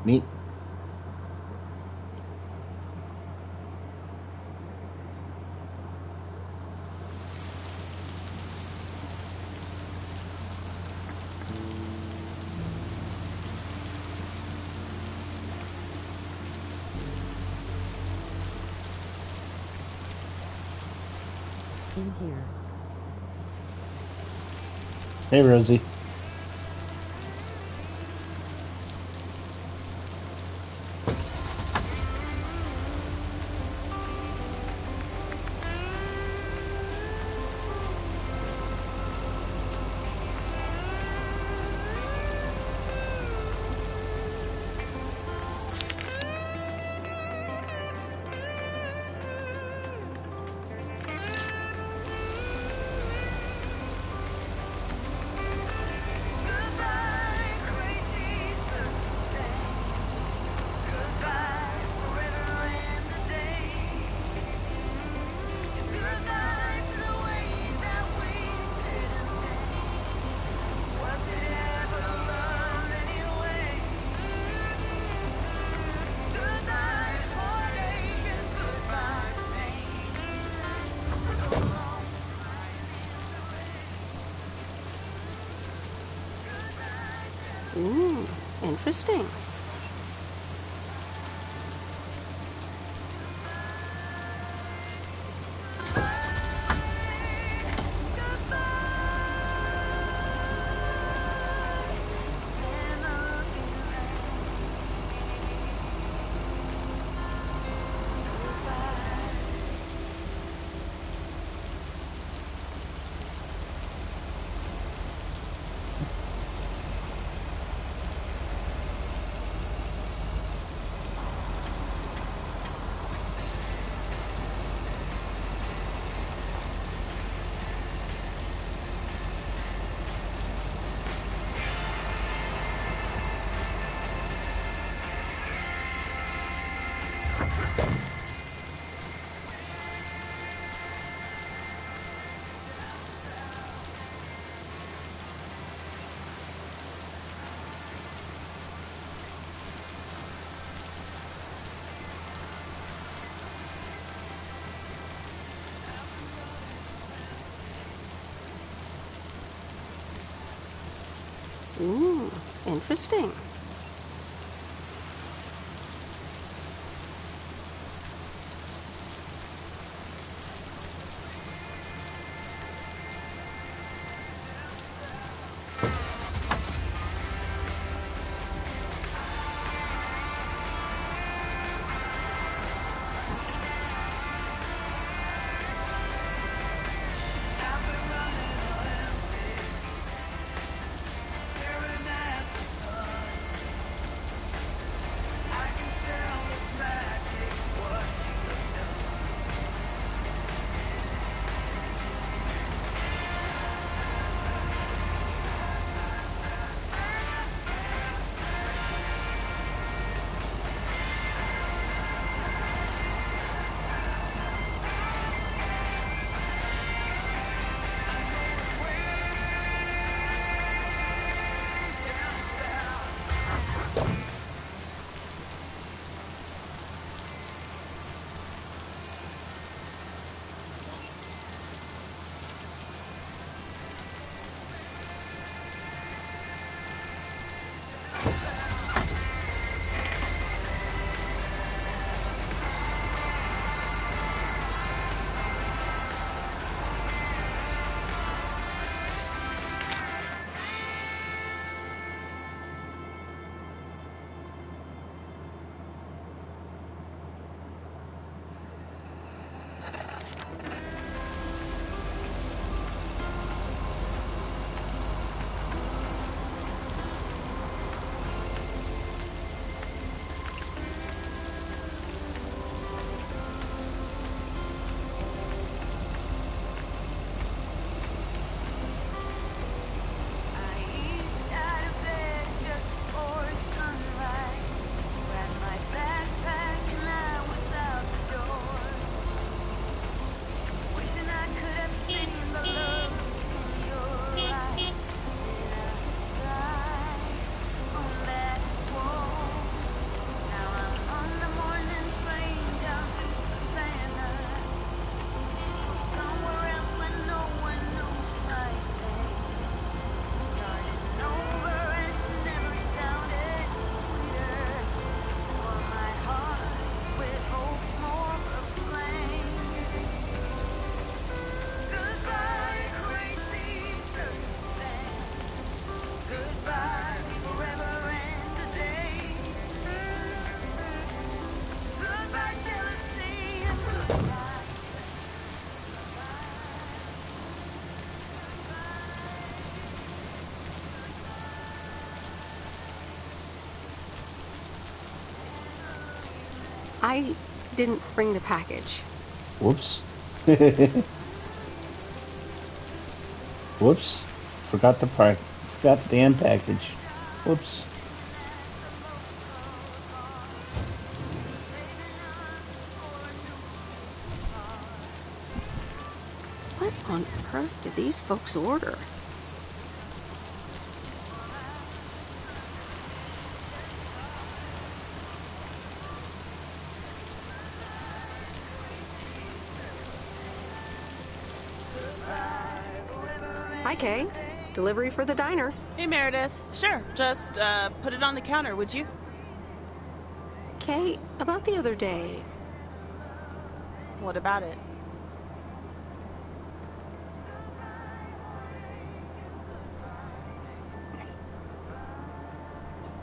Me. In here. Hey, Rosie. Ooh, interesting. Ooh, interesting. I didn't bring the package. Whoops. Whoops. Forgot the damn package. Whoops. What on earth did these folks order? Hi, Kay. Delivery for the diner. Hey, Meredith. Sure, just put it on the counter, would you? Kay, about the other day. What about it?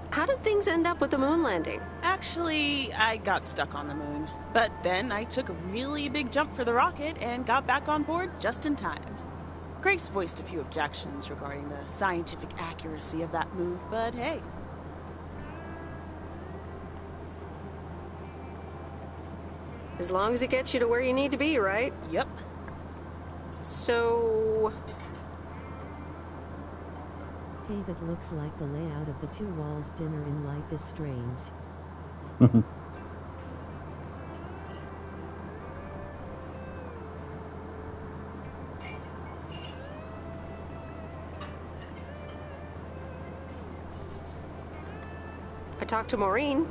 How did things end up with the moon landing? Actually, I got stuck on the moon. But then I took a really big jump for the rocket and got back on board just in time. Grace voiced a few objections regarding the scientific accuracy of that move, but hey. As long as it gets you to where you need to be, right? Yep. So... Hey, that looks like the layout of the Two Walls dinner in Life is Strange. I talked to Maureen.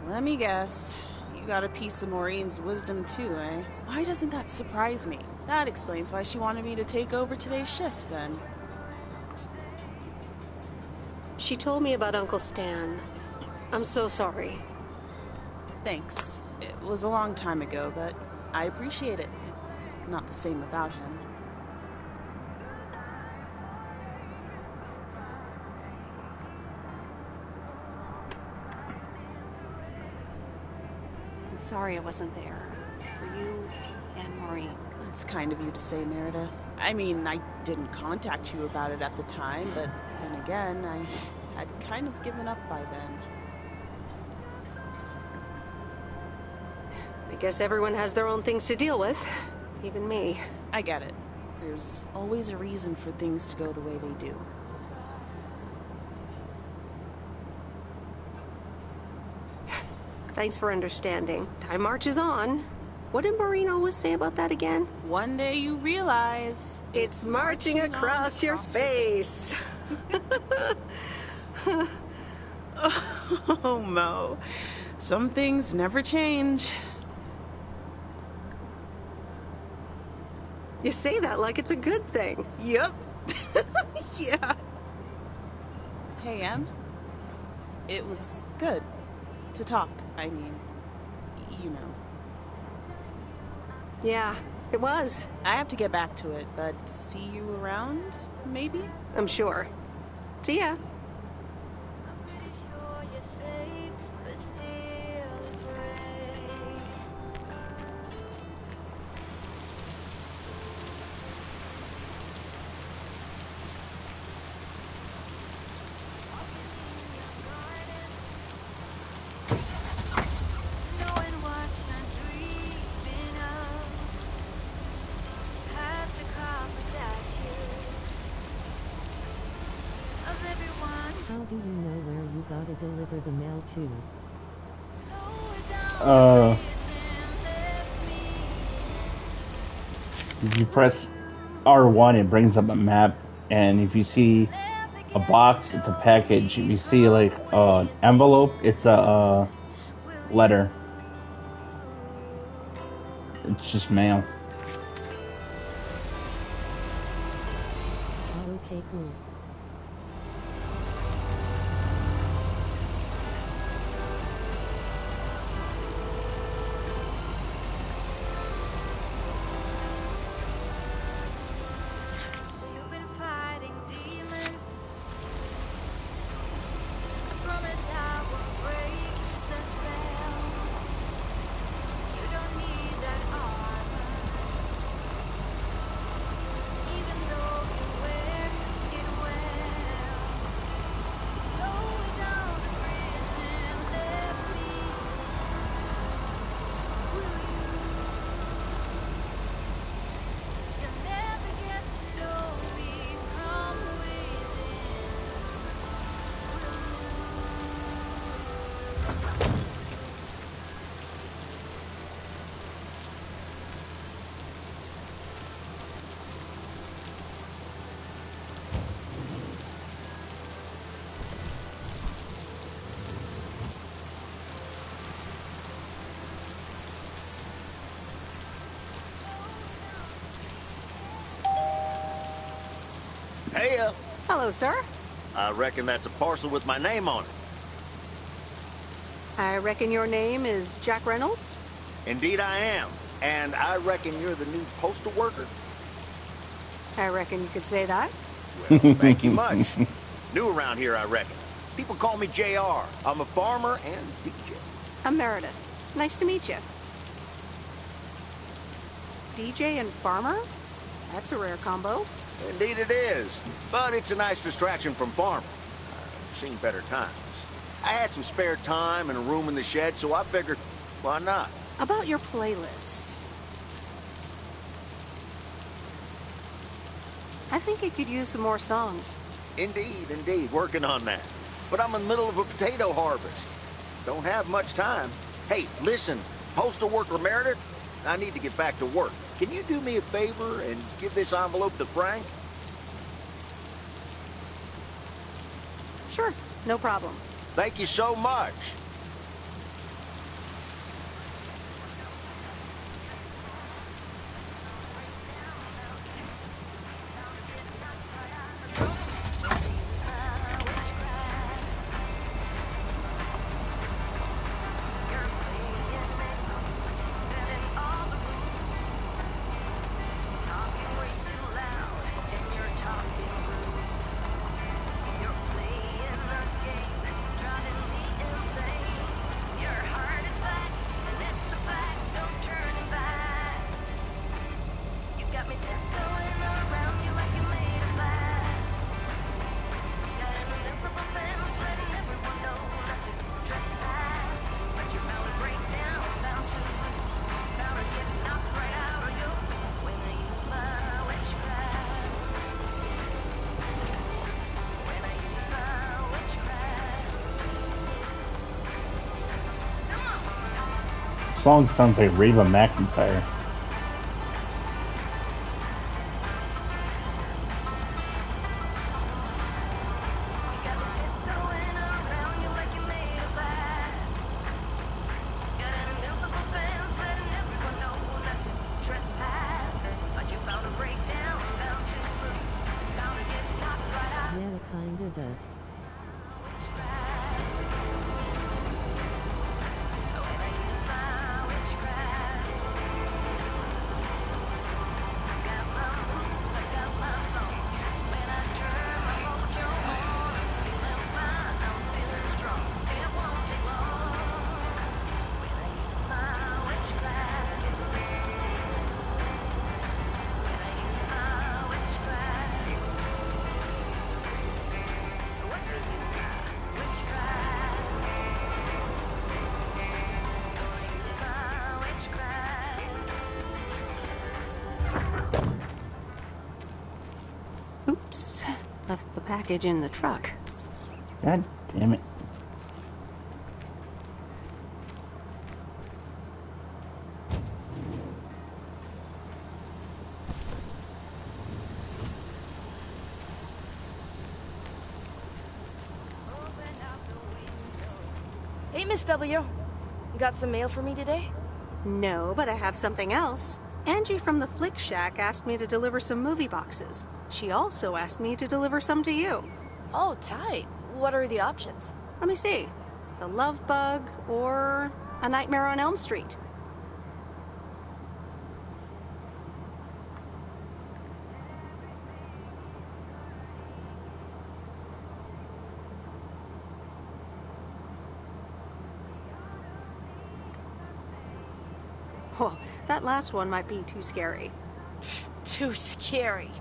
Let me guess. You got a piece of Maureen's wisdom too, eh? Why doesn't that surprise me? That explains why she wanted me to take over today's shift, then. She told me about Uncle Stan. I'm so sorry. Thanks. It was a long time ago, but I appreciate it. It's not the same without him. I'm sorry I wasn't there. For you and Maureen. It's kind of you to say, Meredith. I mean, I didn't contact you about it at the time, but then again, I had kind of given up by then. I guess everyone has their own things to deal with. Even me. I get it. There's always a reason for things to go the way they do. Thanks for understanding. Time marches on. What did Maureen always say about that again? One day you realize... It's marching across your face. Oh, Mo. Some things never change. You say that like it's a good thing. Yep. Yeah. Hey, Em. It was good to talk. I mean, you know. Yeah, it was. I have to get back to it, but see you around, maybe? I'm sure. See ya. How do you know where you gotta deliver the mail to? If you press R1, it brings up a map, and if you see a box, it's a package. If you see like an envelope, it's a letter. It's just mail. Okay, cool. Hey, Hello, sir. I reckon that's a parcel with my name on it. I reckon your name is Jack Reynolds? Indeed I am. And I reckon you're the new postal worker? I reckon you could say that. Well, thank you much. New around here, I reckon. People call me JR. I'm a farmer and DJ. I'm Meredith. Nice to meet you. DJ and farmer? That's a rare combo. Indeed it is. But it's a nice distraction from farming. I've seen better times. I had some spare time and a room in the shed, so I figured, why not? About your playlist. I think it could use some more songs. Indeed. Working on that. But I'm in the middle of a potato harvest. Don't have much time. Hey, listen, postal worker Meredith, I need to get back to work. Can you do me a favor and give this envelope to Frank? Sure, no problem. Thank you so much. Song sounds like Reba McEntire. Yeah, it kinda does. Oops. Left the package in the truck. God damn it. Hey, Miss W. Got some mail for me today? No, but I have something else. Angie from the Flick Shack asked me to deliver some movie boxes. She also asked me to deliver some to you. Oh, tight. What are the options? Let me see. The Love Bug or A Nightmare on Elm Street. Oh, that last one might be too scary. Too scary.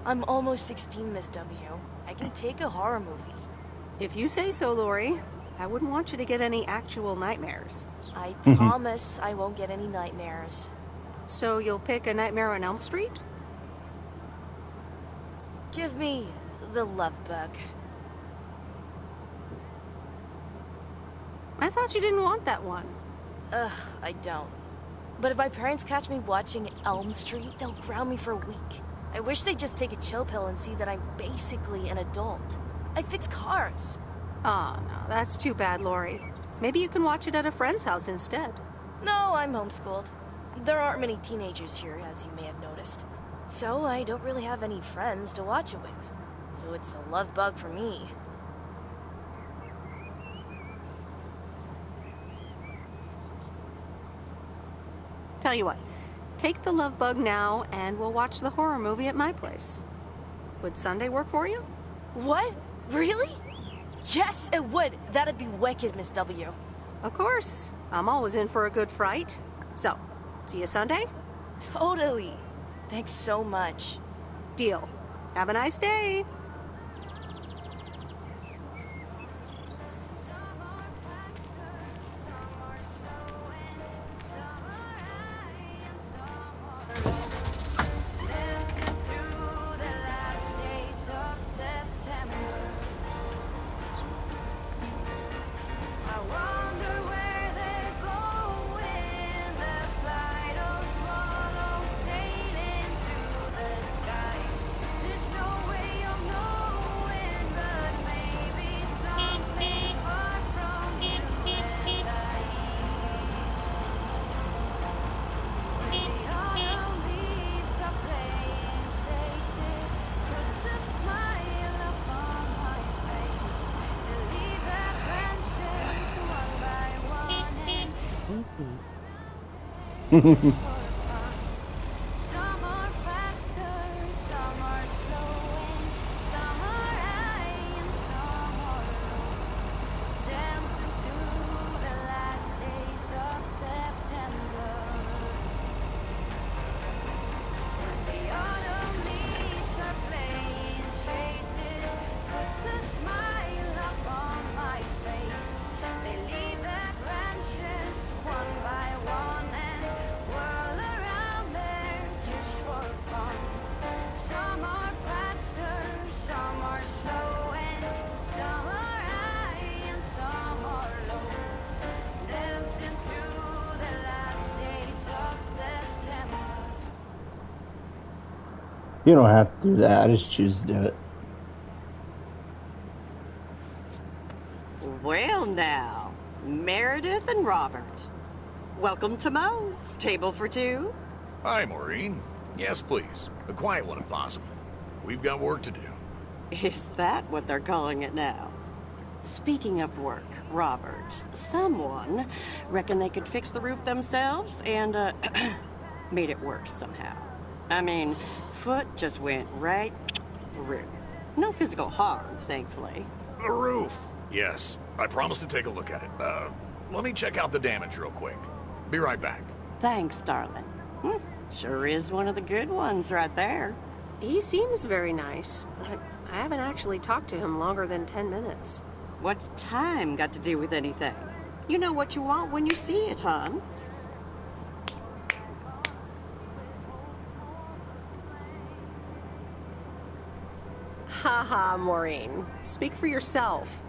I'm almost 16, Miss W. I can take a horror movie. If you say so, Lori. I wouldn't want you to get any actual nightmares. I promise I won't get any nightmares. So you'll pick A Nightmare on Elm Street? Give me The Love Bug. I thought you didn't want that one. Ugh, I don't. But if my parents catch me watching Elm Street, they'll ground me for a week. I wish they'd just take a chill pill and see that I'm basically an adult. I fix cars. Oh, no, that's too bad, Lori. Maybe you can watch it at a friend's house instead. No, I'm homeschooled. There aren't many teenagers here, as you may have noticed. So I don't really have any friends to watch it with. So it's the love bug for me. Tell you what, take the love bug now and we'll watch the horror movie at my place. Would Sunday work for you? What? Really? Yes, it would. That'd be wicked, Miss W. Of course. I'm always in for a good fright. So, see you Sunday? Totally. Thanks so much. Deal. Have a nice day. You don't have to do that. I just choose to do it. Well now, Meredith and Robert. Welcome to Moe's. Table for two? Hi, Maureen. Yes, please. A quiet one if possible. We've got work to do. Is that what they're calling it now? Speaking of work, Robert, someone reckoned they could fix the roof themselves and, made it worse somehow. I mean, foot just went right through. No physical harm, thankfully. The roof. Yes, I promised to take a look at it. Let me check out the damage real quick. Be right back. Thanks, darling. Sure is one of the good ones right there. He seems very nice, but I haven't actually talked to him longer than 10 minutes. What's time got to do with anything? You know what you want when you see it, hon. Haha, Maureen. Speak for yourself.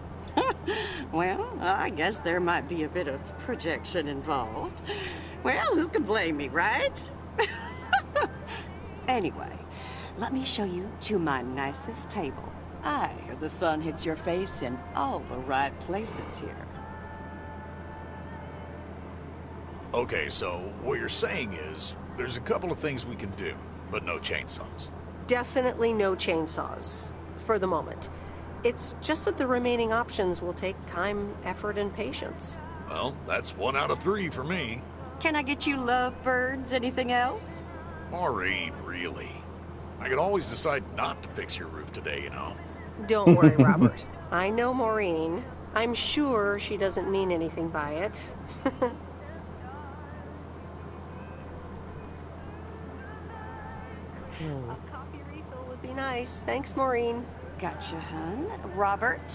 Well, I guess there might be a bit of projection involved. Well, who can blame me, right? Anyway, let me show you to my nicest table. The sun hits your face in all the right places here. Okay, so what you're saying is there's a couple of things we can do, but no chainsaws. Definitely no chainsaws. For the moment. It's just that the remaining options will take time, effort, and patience. Well, that's 1 out of 3 for me. Can I get you lovebirds? Anything else? Maureen, really? I could always decide not to fix your roof today, you know? Don't worry, Robert. I know Maureen. I'm sure she doesn't mean anything by it. A coffee refill would be nice. Thanks, Maureen. Gotcha, hun. Robert?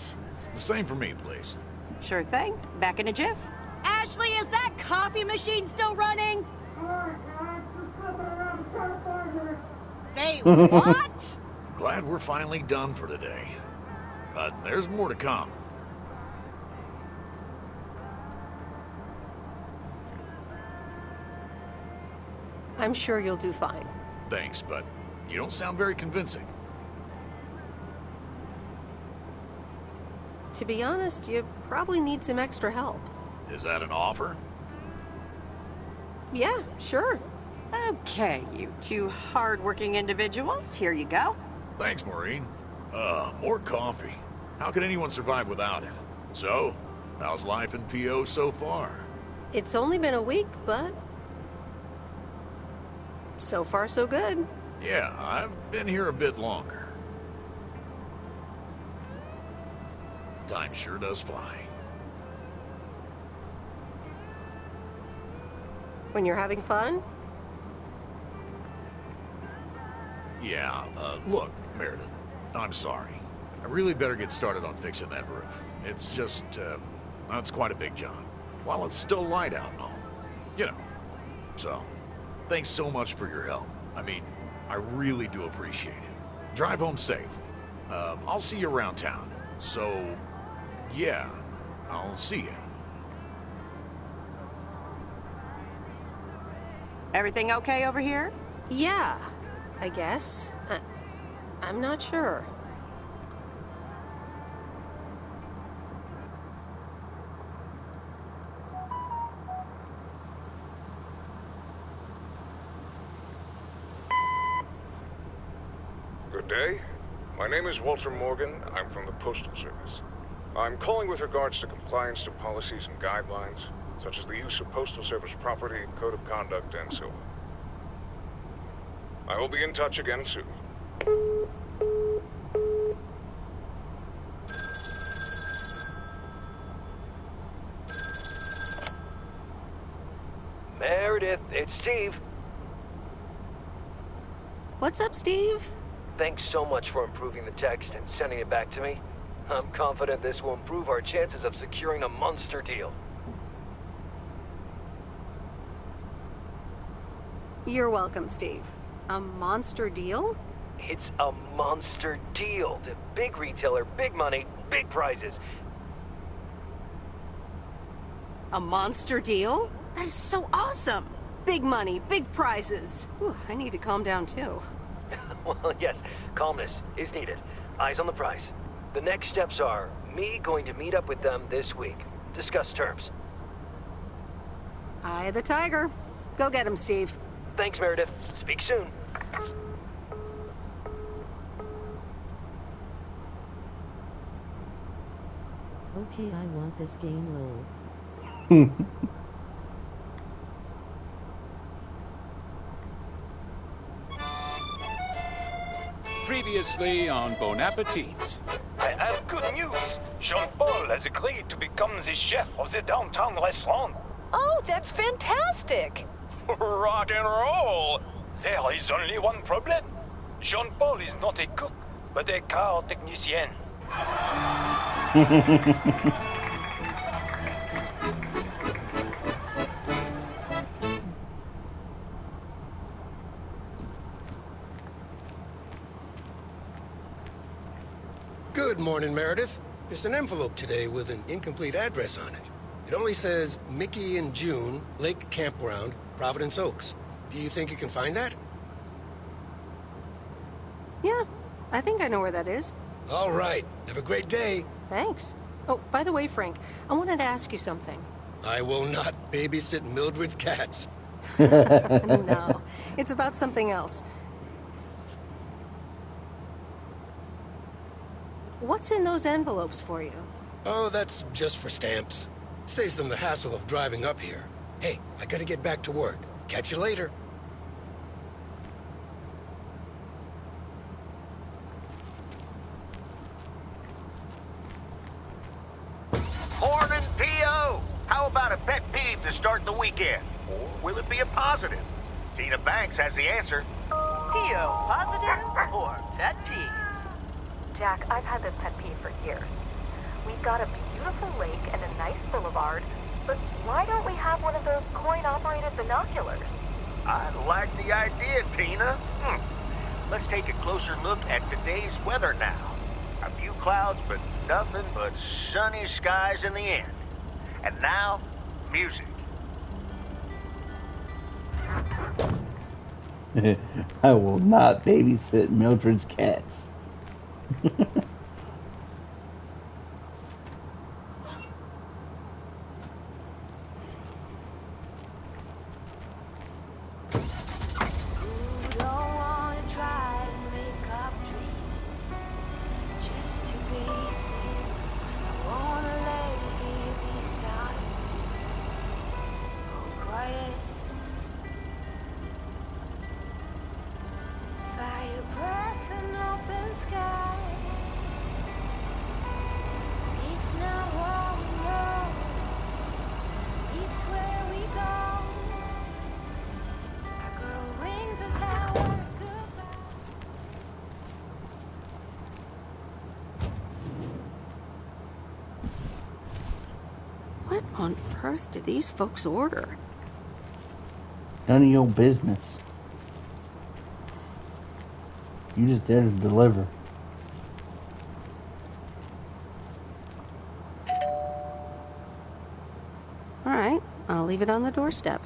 The same for me, please. Sure thing. Back in a jiff. Ashley, is that coffee machine still running? They what? Glad we're finally done for today. But there's more to come. I'm sure you'll do fine. Thanks, but you don't sound very convincing. To be honest, you probably need some extra help. Is that an offer? Yeah, sure. Okay, you two hard-working individuals, here you go. Thanks, Maureen. More coffee. How can anyone survive without it? So, how's life in PO so far? It's only been a week, but so far so good. Yeah, I've been here a bit longer. Time sure does fly. When you're having fun? Yeah, look, Meredith, I'm sorry. I really better get started on fixing that roof. It's just, it's quite a big job. While it's still light out and all. You know. So, thanks so much for your help. I mean, I really do appreciate it. Drive home safe. I'll see you around town. So, yeah, I'll see you. Everything okay over here? Yeah, I guess. I'm not sure. Good day. My name is Walter Morgan. I'm from the Postal Service. I'm calling with regards to compliance to policies and guidelines, such as the use of Postal Service property, code of conduct, and so on. I will be in touch again soon. Meredith, it's Steve. What's up, Steve? Thanks so much for improving the text and sending it back to me. I'm confident this will improve our chances of securing a monster deal. You're welcome, Steve. A monster deal? It's a monster deal. The big retailer, big money, big prizes. A monster deal? That is so awesome! Big money, big prizes. Whew, I need to calm down too. Well, yes, calmness is needed. Eyes on the prize. The next steps are me going to meet up with them this week. Discuss terms. Eye the tiger. Go get him, Steve. Thanks, Meredith. Speak soon. Okay, I want this game low. Previously on Bon Appetit. I have good news. Jean-Paul has agreed to become the chef of the downtown restaurant. Oh, that's fantastic! Rock and roll! There is only one problem. Jean-Paul is not a cook, but a car technician. Good morning, Meredith. There's an envelope today with an incomplete address on it. It only says Mickey and June, Lake Campground, Providence Oaks. Do you think you can find that? Yeah, I think I know where that is. All right. Have a great day. Thanks. Oh, by the way, Frank, I wanted to ask you something. I will not babysit Mildred's cats. No, it's about something else. What's in those envelopes for you? Oh, that's just for stamps. Saves them the hassle of driving up here. Hey, I gotta get back to work. Catch you later. Morning, P.O. How about a pet peeve to start the weekend? Or will it be a positive? Tina Banks has the answer. P.O. positive or pet peeve? Jack, I've had this pet peeve for years. We've got a beautiful lake and a nice boulevard, but why don't we have one of those coin-operated binoculars? I like the idea, Tina. Let's take a closer look at today's weather now. A few clouds, but nothing but sunny skies in the end. And now, music. I will not babysit Mildred's cats. earth do these folks order? None of your business. You just there to deliver. All right, I'll leave it on the doorstep.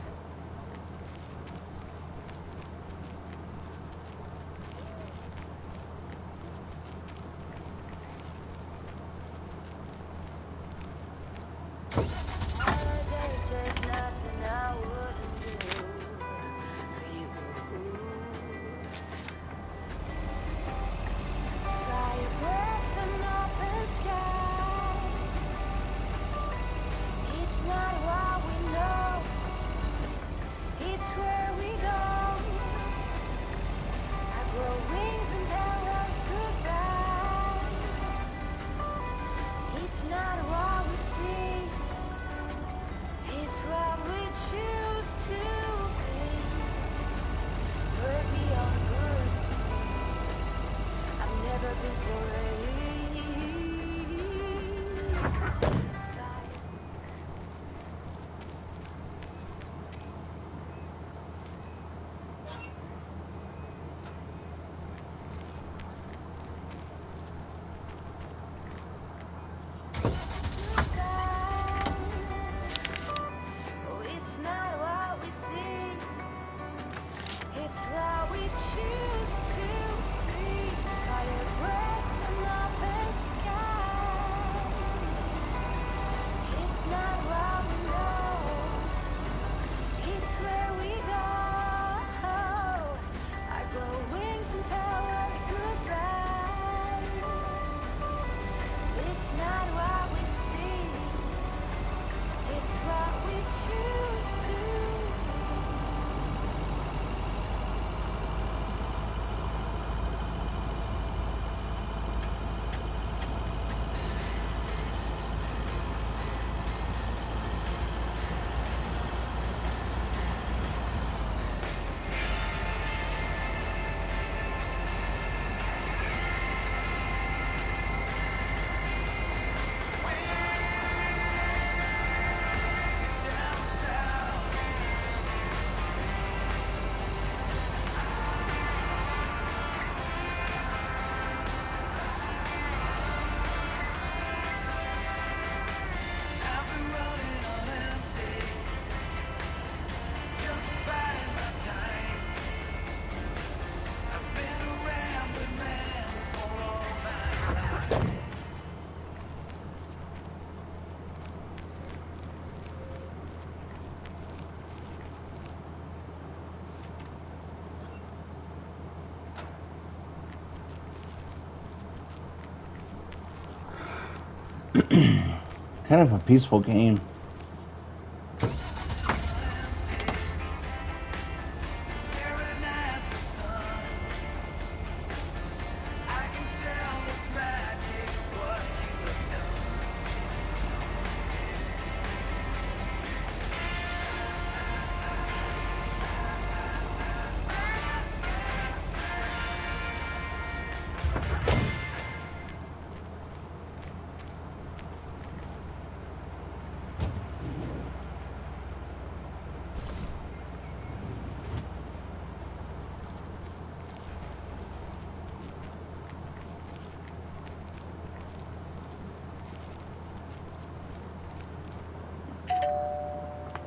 Kind of a peaceful game.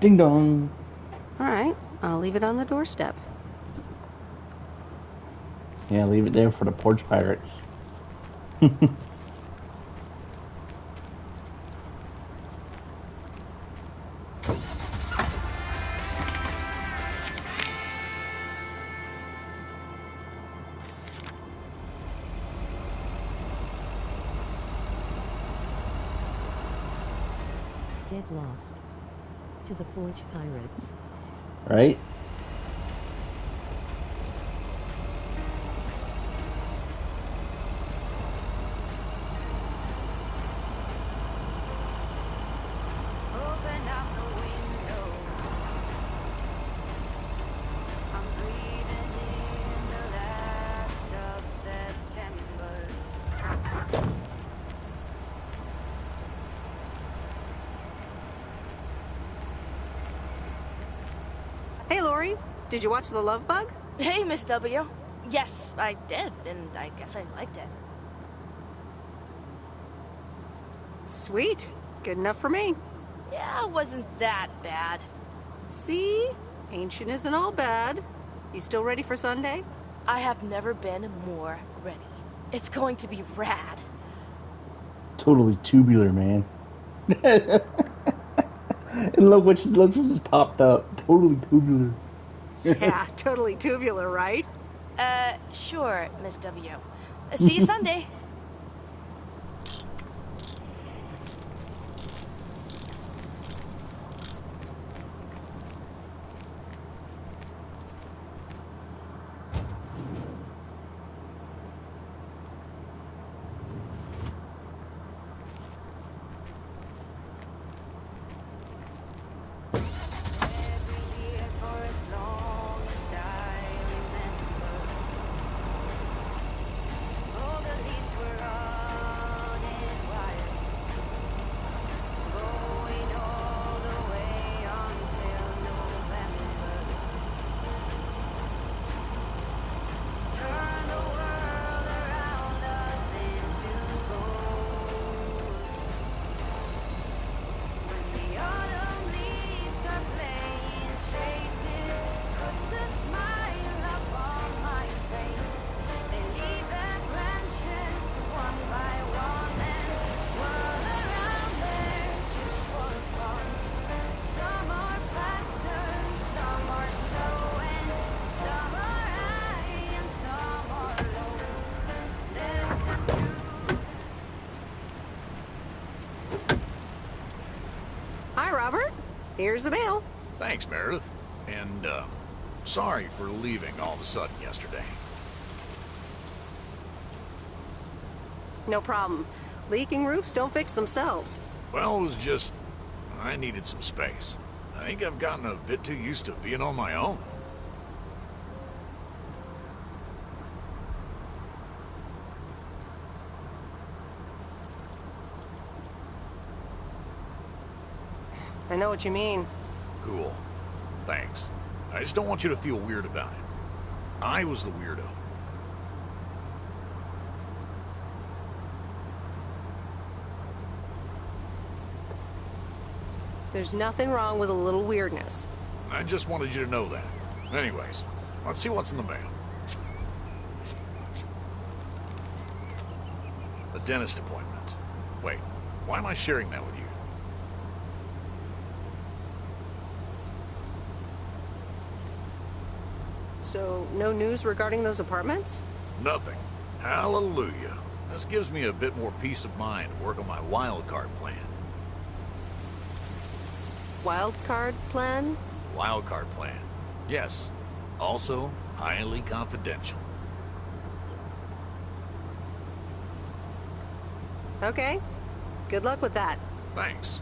Ding dong. All right, I'll leave it on the doorstep. Yeah, leave it there for the porch pirates. Get lost. To the porch pirates. Right? Open up the window. I'm breathing in the last of September. Hey, Lori. Did you watch The Love Bug? Hey, Miss W. Yes, I did, and I guess I liked it. Sweet. Good enough for me. Yeah, it wasn't that bad. See? Ancient isn't all bad. You still ready for Sunday? I have never been more ready. It's going to be rad. Totally tubular, man. And look what just popped up. Totally tubular. Yeah, totally tubular, right? Sure, Miss W. See you Sunday. Hi, Robert. Here's the mail. Thanks, Meredith. And, sorry for leaving all of a sudden yesterday. No problem. Leaking roofs don't fix themselves. Well, it was just... I needed some space. I think I've gotten a bit too used to being on my own. I know what you mean. Cool. Thanks. I just don't want you to feel weird about it. I was the weirdo. There's nothing wrong with a little weirdness. I just wanted you to know that. Anyways, let's see what's in the mail. A dentist appointment. Wait, why am I sharing that with you? So, no news regarding those apartments? Nothing. Hallelujah. This gives me a bit more peace of mind to work on my wild card plan. Wild card plan? Wild card plan. Yes. Also, highly confidential. Okay. Good luck with that. Thanks.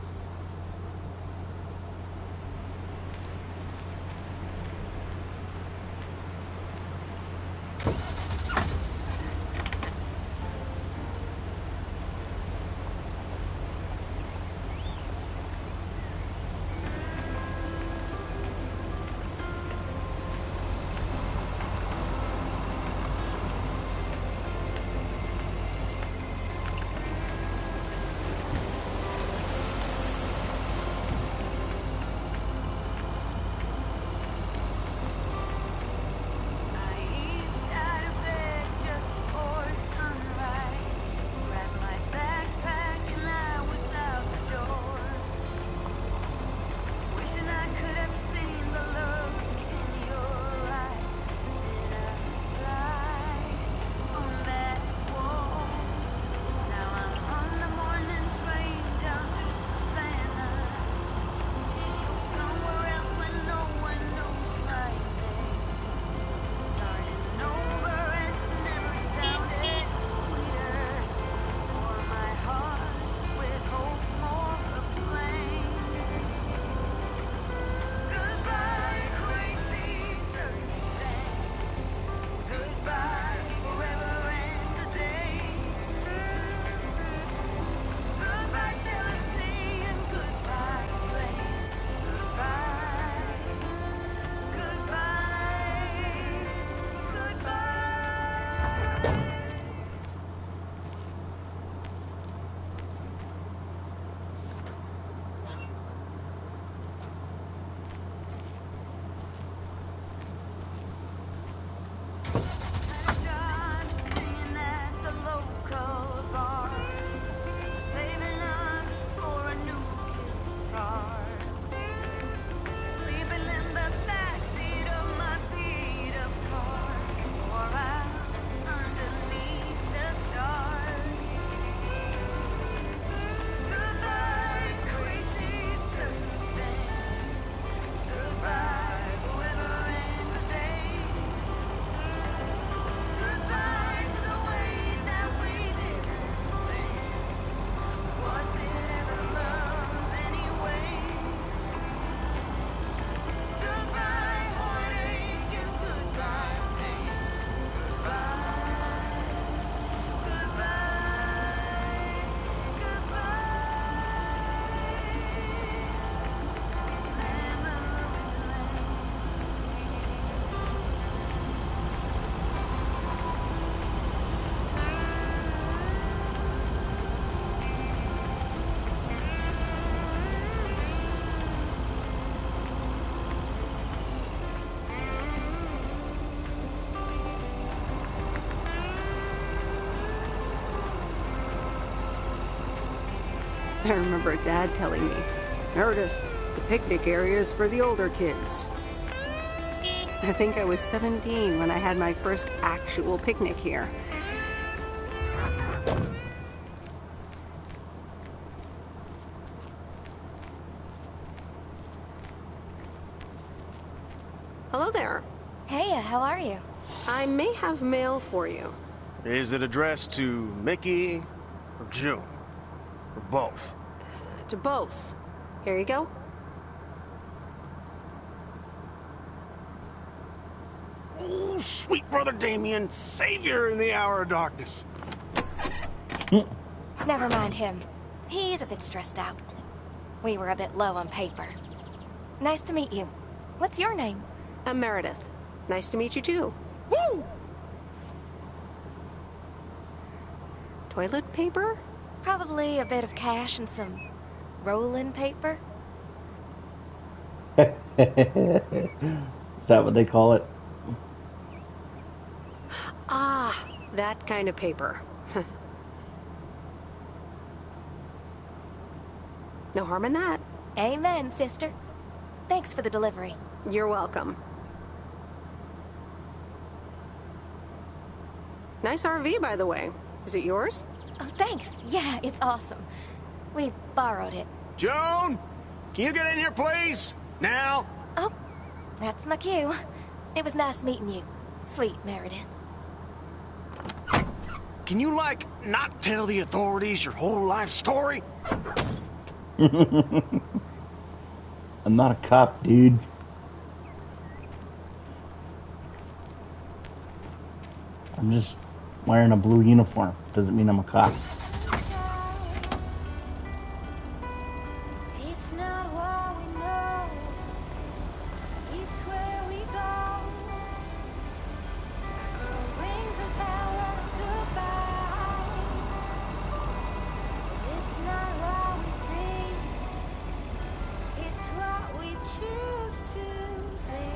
I remember Dad telling me, Meredith, the picnic area is for the older kids. I think I was 17 when I had my first actual picnic here. Hello there. Hey, how are you? I may have mail for you. Is it addressed to Mickey or June? Or both? To both. Here you go. Oh, sweet brother Damien, savior in the hour of darkness. Never mind him. He's a bit stressed out. We were a bit low on paper. Nice to meet you. What's your name? I'm Meredith. Nice to meet you too. Woo! Toilet paper? Probably a bit of cash and some rolling paper. Is that what they call it? Ah, that kind of paper. No harm in that. Amen, sister. Thanks for the delivery. You're welcome. Nice RV, by the way. Is it yours? Oh, thanks. Yeah, it's awesome. We borrowed it. Joan, can you get in here, please? Now? Oh, that's my cue. It was nice meeting you. Sweet Meredith. Can you, like, not tell the authorities your whole life story? I'm not a cop, dude. I'm just wearing a blue uniform. Doesn't mean I'm a cop. It's not what we know, it's where we go. Rings and tell us goodbye. It's not what we see, it's what we choose to be.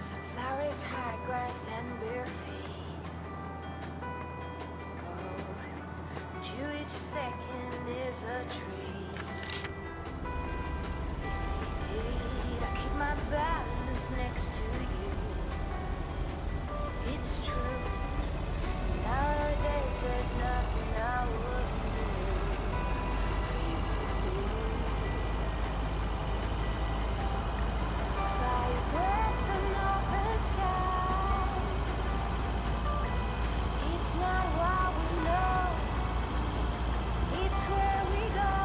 Sunflowers, high grass, and bare feet. Oh, and you each second is a treat. I keep my balance next to you. It's true. Nowadays there's nothing I wouldn't do. Fly across an open sky. It's not what we know, it's where we go.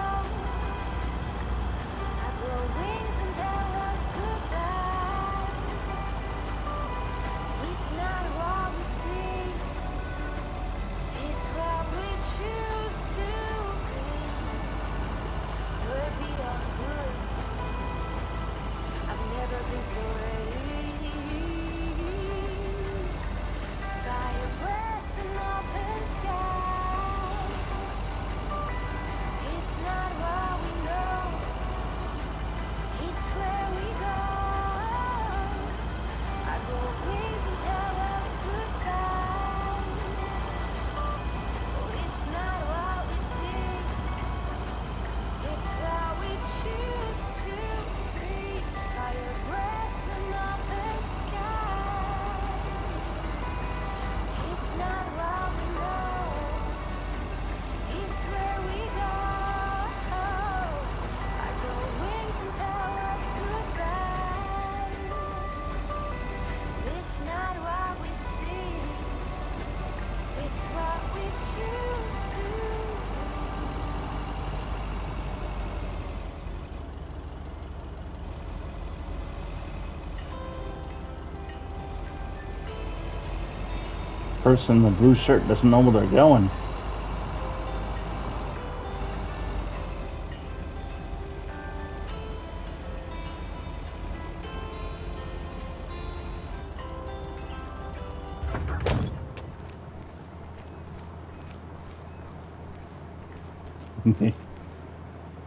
person in the blue shirt doesn't know where they're going.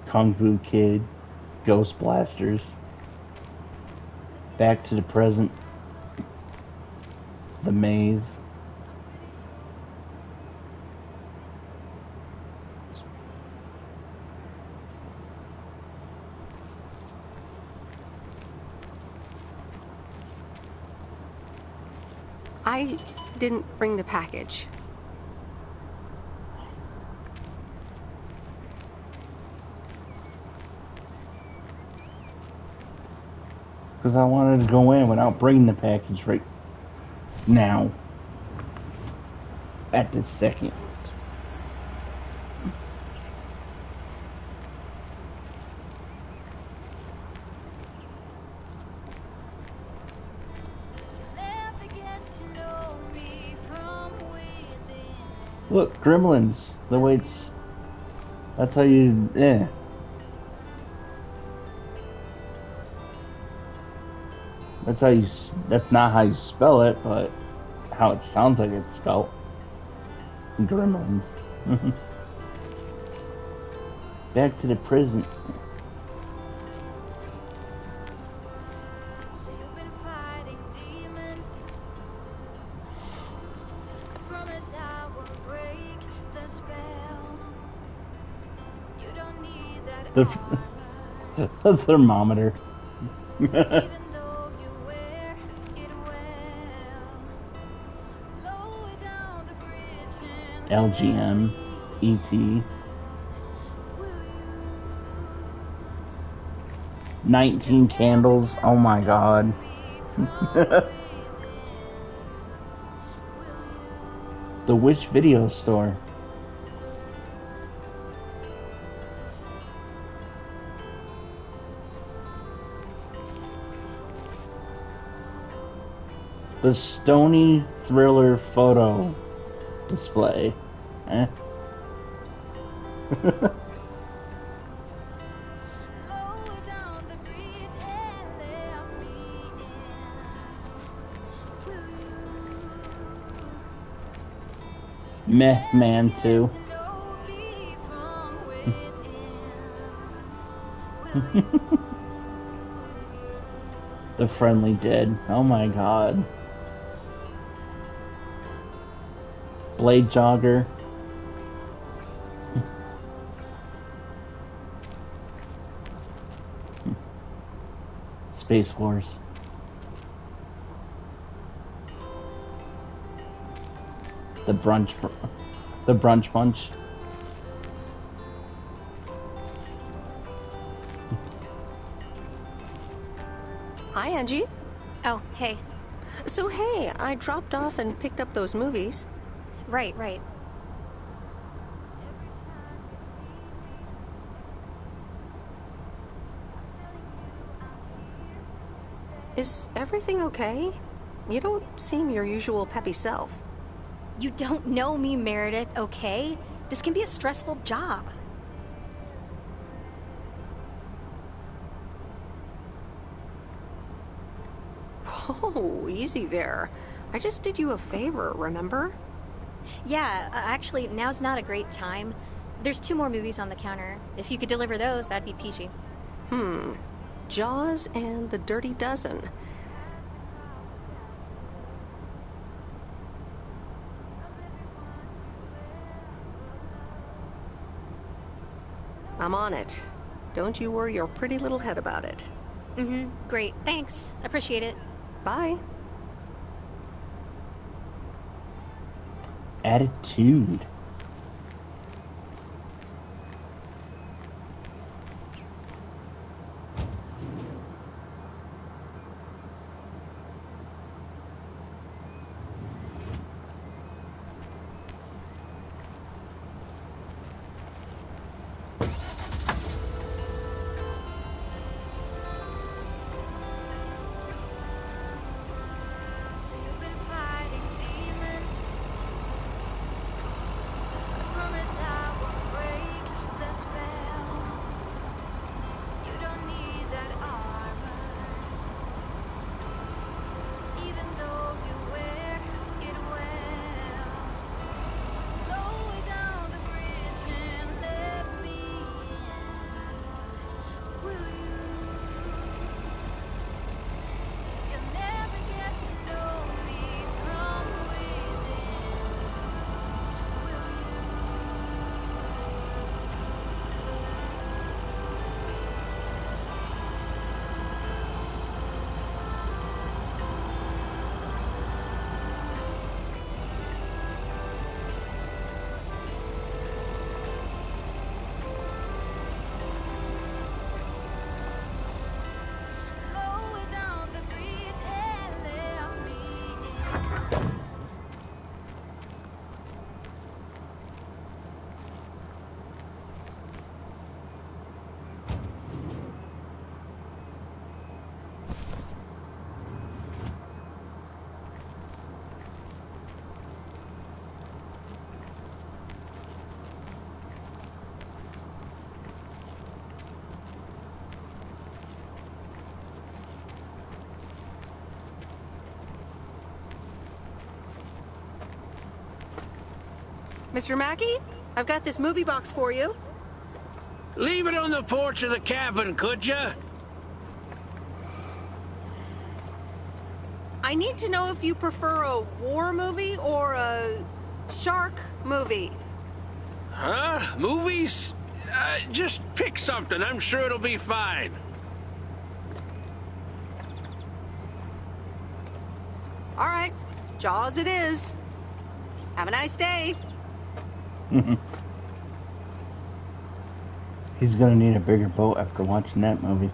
Kung Fu Kid, Ghost Blasters, Back to the Present, The Maze. I didn't bring the package. Because I wanted to go in without bringing the package right now. At this second. Look, Gremlins. The way it's... That's how you... Yeah. That's how you... That's not how you spell it, but how it sounds like it's spelled. Gremlins. Back to the prison. The thermometer. LGM, ET. 19 candles. Oh my god. The Wish Video Store. The Stony Thriller photo display. Eh? Meh Man 2. The Friendly Dead. Oh my god. Blade Jogger. Space Wars. The Brunch Bunch. Hi, Angie. Oh, hey. So, hey, I dropped off and picked up those movies. Right. Is everything okay? You don't seem your usual peppy self. You don't know me, Meredith, okay? This can be a stressful job. Oh, easy there. I just did you a favor, remember? Yeah, actually, now's not a great time. There's 2 more movies on the counter. If you could deliver those, that'd be peachy. Jaws and The Dirty Dozen. I'm on it. Don't you worry your pretty little head about it. Great. Thanks. Appreciate it. Bye. Attitude. Mr. Mackey, I've got this movie box for you. Leave it on the porch of the cabin, could ya? I need to know if you prefer a war movie or a shark movie. Huh? Movies? Just pick something. I'm sure it'll be fine. All right, Jaws it is. Have a nice day. He's gonna need a bigger boat after watching that movie.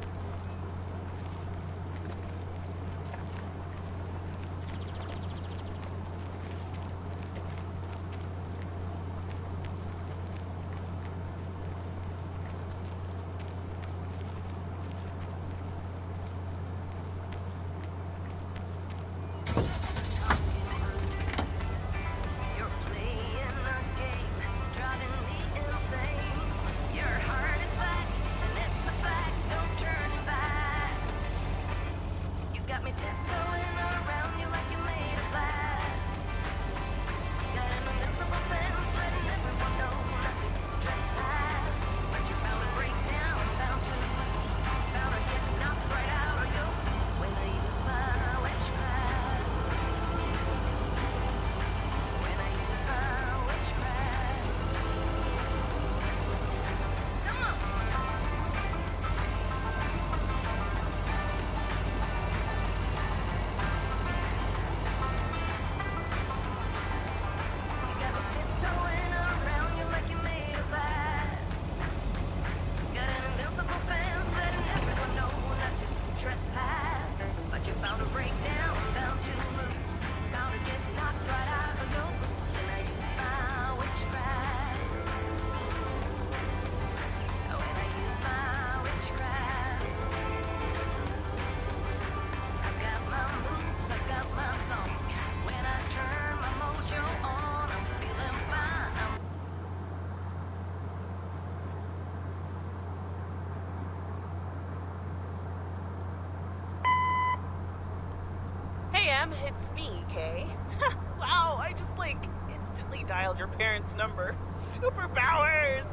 It's me, Kay. Wow, I just, instantly dialed your parents' number. Superpowers!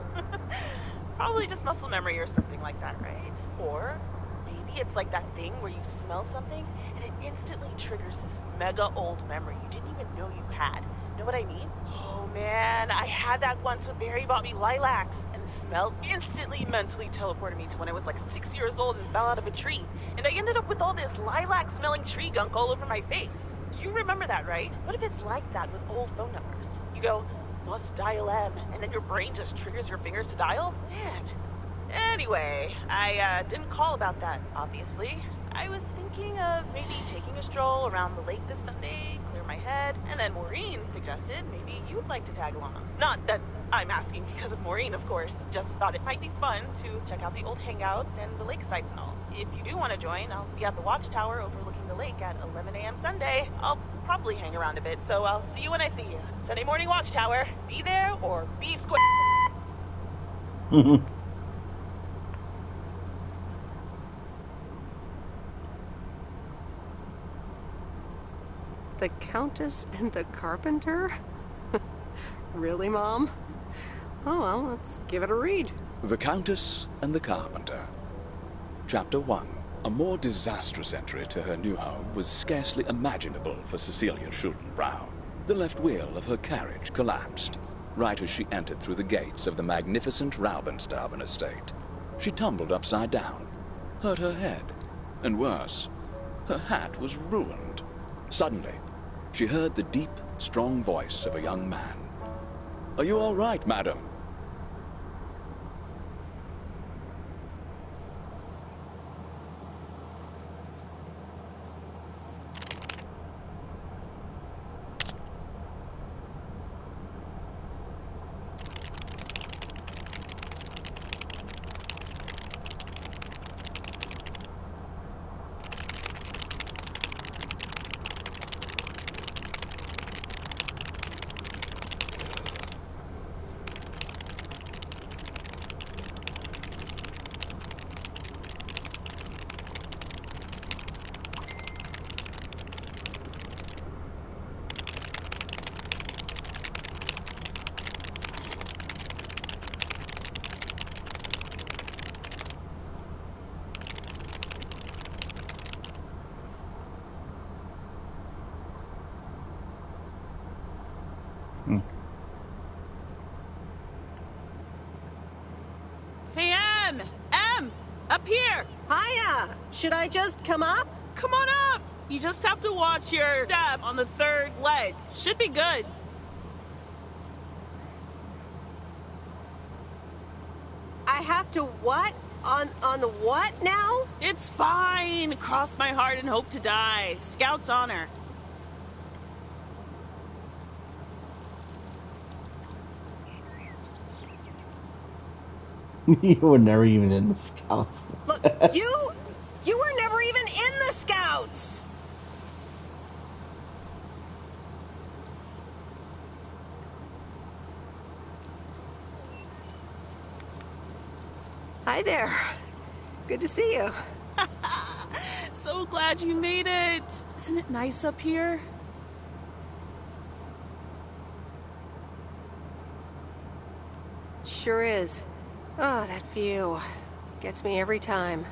Probably just muscle memory or something like that, right? Or maybe it's like that thing where you smell something and it instantly triggers this mega old memory you didn't even know you had. Know what I mean? Oh man, I had that once when Barry bought me lilacs, and the smell instantly mentally teleported me to when I was 6 years old and fell out of a tree. And I ended up with all this lilac-smelling tree gunk all over my face. You remember that, right? What if it's like that with old phone numbers? You go, must dial M, and then your brain just triggers your fingers to dial? Man. Anyway, I didn't call about that, obviously. I was thinking of maybe taking a stroll around the lake this Sunday, clear my head, and then Maureen suggested maybe you'd like to tag along. Not that I'm asking because of Maureen, of course. Just thought it might be fun to check out the old hangouts and the lake sites and all. If you do want to join, I'll be at the watchtower overlooking the lake at 11 a.m. Sunday. I'll probably hang around a bit, so I'll see you when I see you. Sunday morning watchtower. Be there or be square. The Countess and the Carpenter? Really, Mom? Oh, well, let's give it a read. The Countess and the Carpenter. Chapter 1. A more disastrous entry to her new home was scarcely imaginable for Cecilia Schultenbrown. The left wheel of her carriage collapsed, right as she entered through the gates of the magnificent Raubenstaben estate. She tumbled upside down, hurt her head, and worse, her hat was ruined. Suddenly, she heard the deep, strong voice of a young man. "Are you all right, madam?" Hey, Em! Up here! Hiya! Should I just come up? Come on up! You just have to watch your step on the third ledge. Should be good. I have to what? On the what now? It's fine. Cross my heart and hope to die. Scout's honor. You were never even in the Scouts. Look, you were never even in the Scouts! Hi there. Good to see you. So glad you made it. Isn't it nice up here? Sure is. Oh, that view. Gets me every time.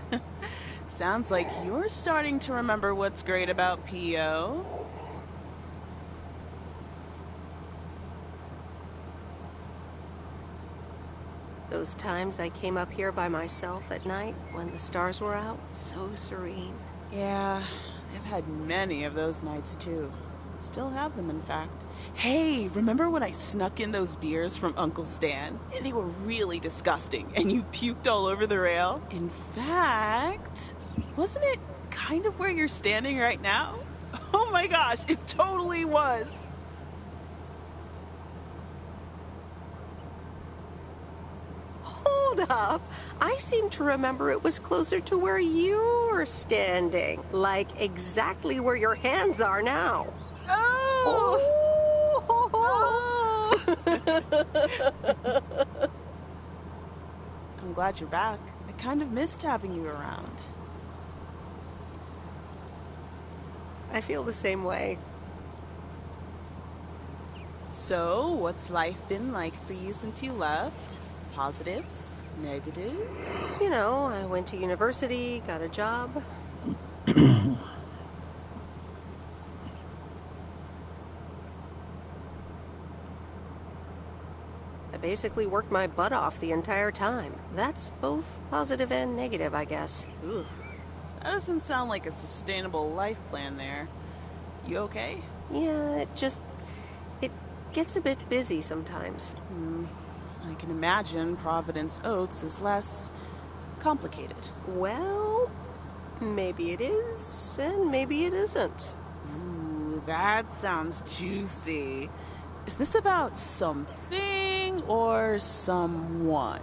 Sounds like you're starting to remember what's great about P.O. Those times I came up here by myself at night when the stars were out, so serene. Yeah, I've had many of those nights too. Still have them, in fact. Hey, remember when I snuck in those beers from Uncle Stan? They were really disgusting, and you puked all over the rail? In fact, wasn't it kind of where you're standing right now? Oh my gosh, it totally was! Hold up! I seem to remember it was closer to where you were standing. Like exactly where your hands are now. Oh! I'm glad you're back. I kind of missed having you around. I feel the same way. So, what's life been like for you since you left? Positives? Negatives? You know, I went to university, got a job. I basically worked my butt off the entire time. That's both positive and negative, I guess. Ooh, that doesn't sound like a sustainable life plan there. You okay? Yeah, it gets a bit busy sometimes. I can imagine Providence Oaks is less complicated. Well, maybe it is, and maybe it isn't. Ooh, that sounds juicy. Is this about something or someone?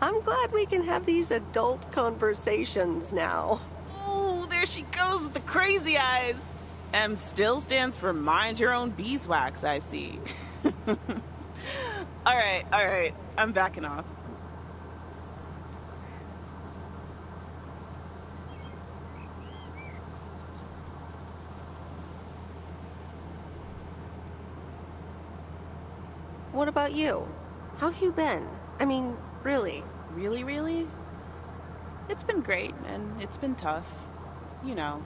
I'm glad we can have these adult conversations now. Ooh, there she goes with the crazy eyes. M still stands for mind your own beeswax, I see. All right, I'm backing off. What about you? How have you been? I mean, really? Really? It's been great, and it's been tough. You know,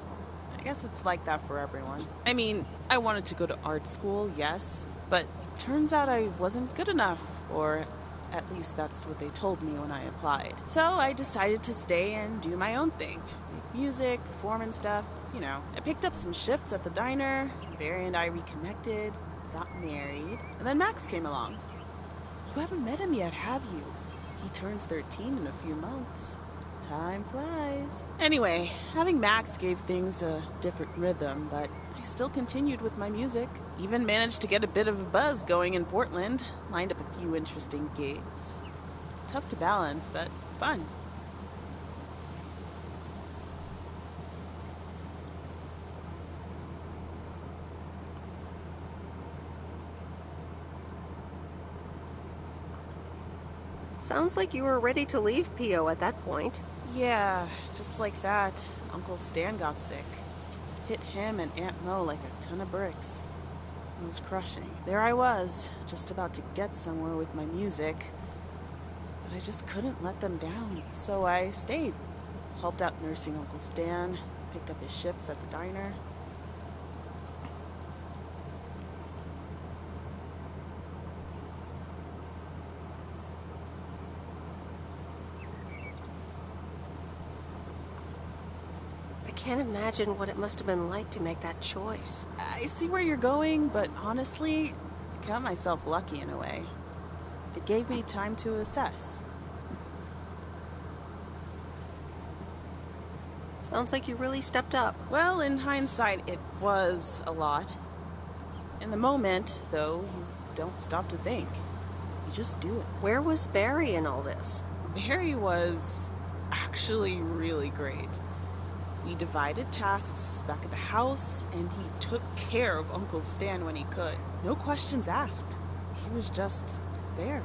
I guess it's like that for everyone. I mean, I wanted to go to art school, yes, but it turns out I wasn't good enough, or at least that's what they told me when I applied. So I decided to stay and do my own thing. Make music, perform and stuff, you know. I picked up some shifts at the diner, Barry and I reconnected, got married, and then Max came along. You haven't met him yet, have you? He turns 13 in a few months. Time flies. Anyway, having Max gave things a different rhythm, but I still continued with my music. Even managed to get a bit of a buzz going in Portland. Lined up a few interesting gigs. Tough to balance, but fun. Sounds like you were ready to leave P.O. at that point. Yeah, just like that, Uncle Stan got sick. Hit him and Aunt Mo like a ton of bricks. It was crushing. There I was, just about to get somewhere with my music. But I just couldn't let them down, so I stayed. Helped out nursing Uncle Stan, picked up his shifts at the diner. I can't imagine what it must have been like to make that choice. I see where you're going, but honestly, I count myself lucky in a way. It gave me time to assess. Sounds like you really stepped up. Well, in hindsight, it was a lot. In the moment, though, you don't stop to think. You just do it. Where was Barry in all this? Barry was actually really great. We divided tasks back at the house, and he took care of Uncle Stan when he could. No questions asked. He was just there.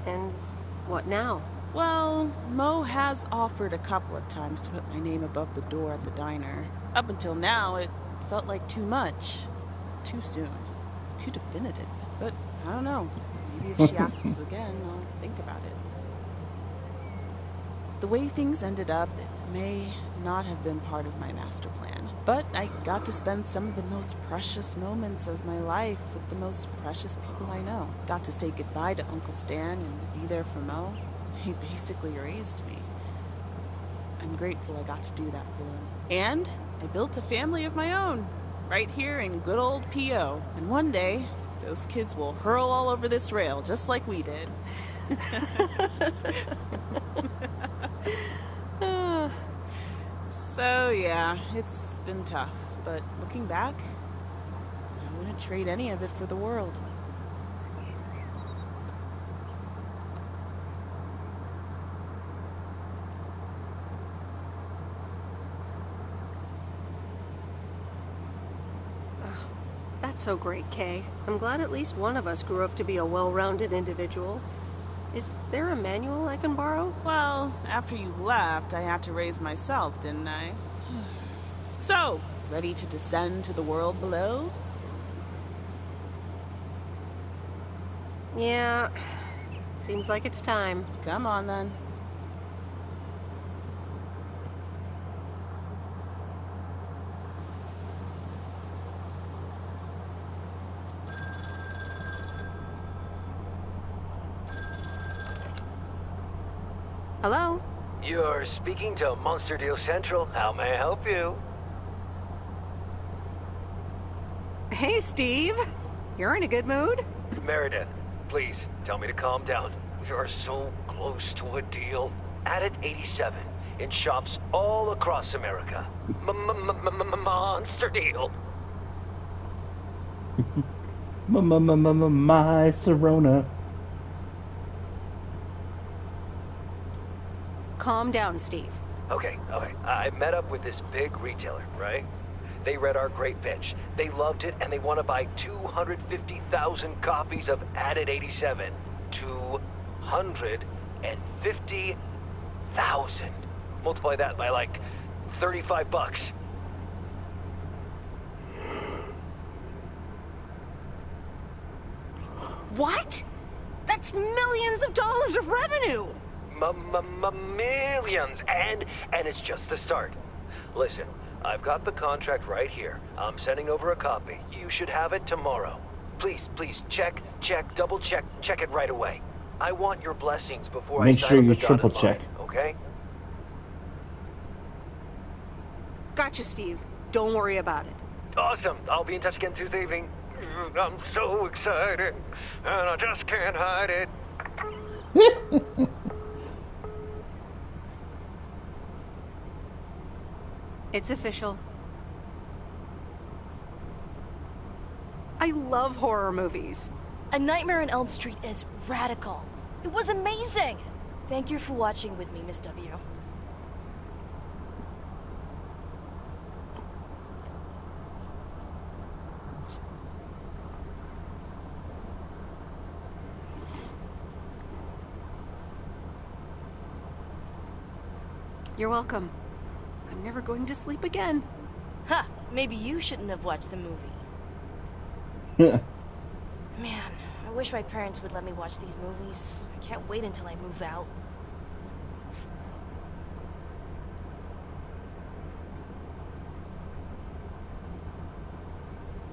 And what now? Well, Mo has offered a couple of times to put my name above the door at the diner. Up until now, it felt like too much. Too soon. Too definitive. But I don't know. Maybe if she asks again, I'll think about it. The way things ended up, it may not have been part of my master plan. But I got to spend some of the most precious moments of my life with the most precious people I know. Got to say goodbye to Uncle Stan and be there for Mo. He basically raised me. I'm grateful I got to do that for them. And I built a family of my own, right here in good old P.O. And one day, those kids will hurl all over this rail, just like we did. So yeah, it's been tough, but looking back, I wouldn't trade any of it for the world. That's so great, Kay. I'm glad at least one of us grew up to be a well-rounded individual. Is there a manual I can borrow? Well, after you left, I had to raise myself, didn't I? So, ready to descend to the world below? Yeah, seems like it's time. Come on, then. Hello? You're speaking to Monster Deal Central. How may I help you? Hey, Steve. You're in a good mood? Meredith, please tell me to calm down. We are so close to a deal. Added 87 in shops all across America. Monster Deal. My Serona. Calm down, Steve. Okay. I met up with this big retailer, right? They read our great pitch. They loved it, and they want to buy 250,000 copies of Added 87. 250,000. Multiply that by like $35. What? That's millions of dollars of revenue! Millions, and it's just the start. Listen, I've got the contract right here. I'm sending over a copy. You should have it tomorrow. Please, check, double check it right away. I want your blessings before Make I sign sure you the dotted triple check. line, okay? Gotcha, Steve. Don't worry about it. Awesome. I'll be in touch again Tuesday evening. I'm so excited, and I just can't hide it. It's official. I love horror movies. A Nightmare on Elm Street is radical. It was amazing. Thank you for watching with me, Miss W. You're welcome. I'm never going to sleep again. Ha! Maybe you shouldn't have watched the movie. Man, I wish my parents would let me watch these movies. I can't wait until I move out.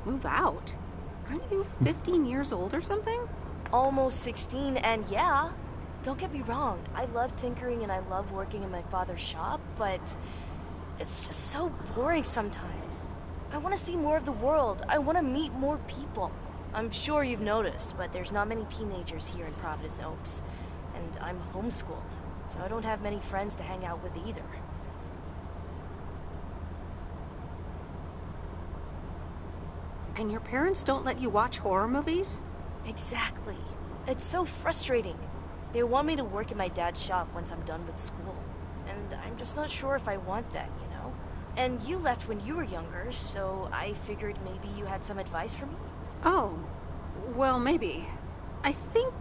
Move out? Aren't you 15 years old or something? Almost 16, and yeah. Don't get me wrong, I love tinkering and I love working in my father's shop, but it's just so boring sometimes. I want to see more of the world. I want to meet more people. I'm sure you've noticed, but there's not many teenagers here in Providence Oaks. And I'm homeschooled, so I don't have many friends to hang out with either. And your parents don't let you watch horror movies? Exactly. It's so frustrating. They want me to work in my dad's shop once I'm done with school. And I'm just not sure if I want that, you know? And you left when you were younger, so I figured maybe you had some advice for me? Oh, well, maybe. I think...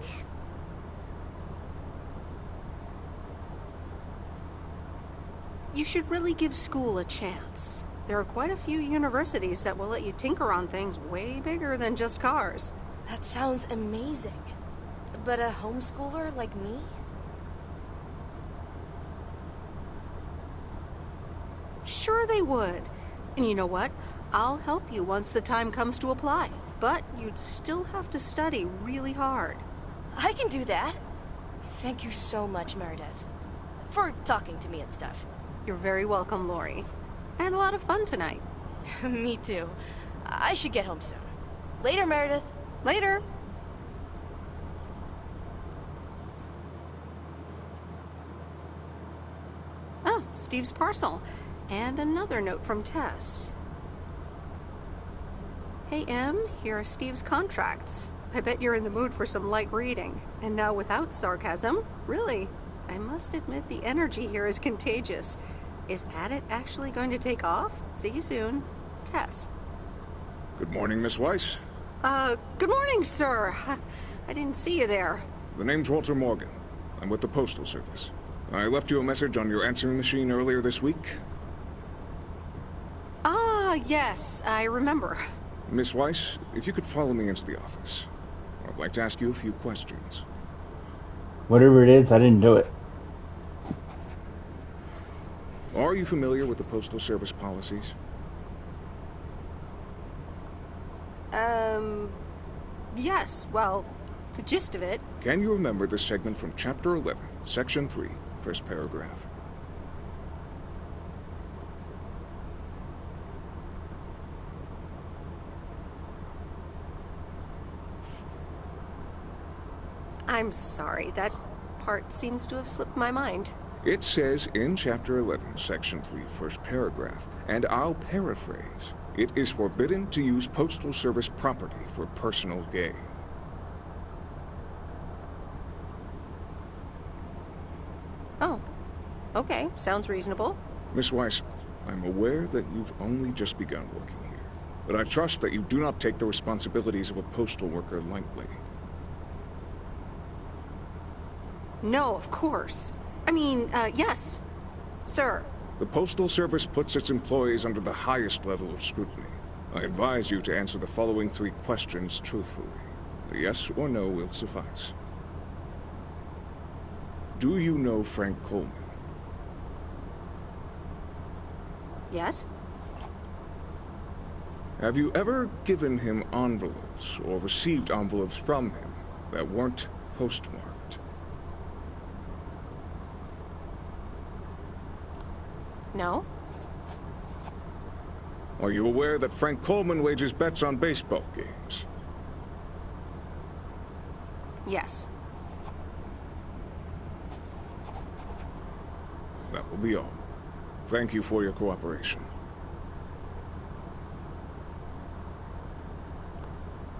you should really give school a chance. There are quite a few universities that will let you tinker on things way bigger than just cars. That sounds amazing. But a homeschooler like me? Sure they would. And you know what? I'll help you once the time comes to apply. But you'd still have to study really hard. I can do that. Thank you so much, Meredith. For talking to me and stuff. You're very welcome, Lori. I had a lot of fun tonight. Me too. I should get home soon. Later, Meredith. Later. Oh, Steve's parcel. And another note from Tess. Hey, Em, here are Steve's contracts. I bet you're in the mood for some light reading. And now without sarcasm, really, I must admit the energy here is contagious. Is Adit actually going to take off? See you soon. Tess. Good morning, Miss Weiss. Good morning, sir. I didn't see you there. The name's Walter Morgan. I'm with the Postal Service. I left you a message on your answering machine earlier this week. Ah, yes, I remember. Miss Weiss, if you could follow me into the office. I'd like to ask you a few questions. Whatever it is, I didn't do it. Are you familiar with the Postal Service policies? Yes, well, the gist of it. Can you remember this segment from Chapter 11, Section 3, first paragraph? I'm sorry, that part seems to have slipped my mind. It says in Chapter 11, Section 3, first paragraph, and I'll paraphrase, it is forbidden to use Postal Service property for personal gain. Oh, okay, sounds reasonable. Miss Weiss, I'm aware that you've only just begun working here, but I trust that you do not take the responsibilities of a postal worker lightly. No, of course. I mean, yes, sir. The Postal Service puts its employees under the highest level of scrutiny. I advise you to answer the following 3 questions truthfully. A yes or no will suffice. Do you know Frank Coleman? Yes? Have you ever given him envelopes or received envelopes from him that weren't postmarked? No? Are you aware that Frank Coleman wagers bets on baseball games? Yes. That will be all. Thank you for your cooperation.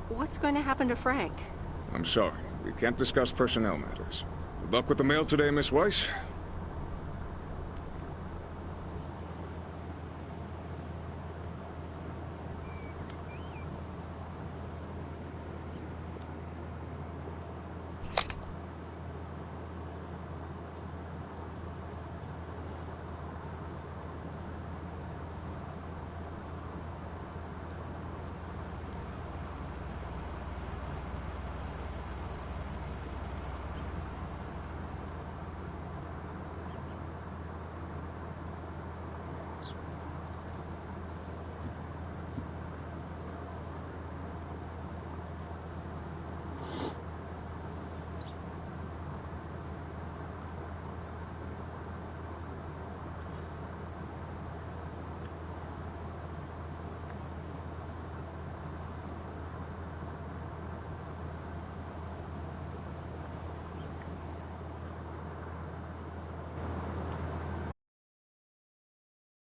What's going to happen to Frank? I'm sorry. We can't discuss personnel matters. Good luck with the mail today, Miss Weiss.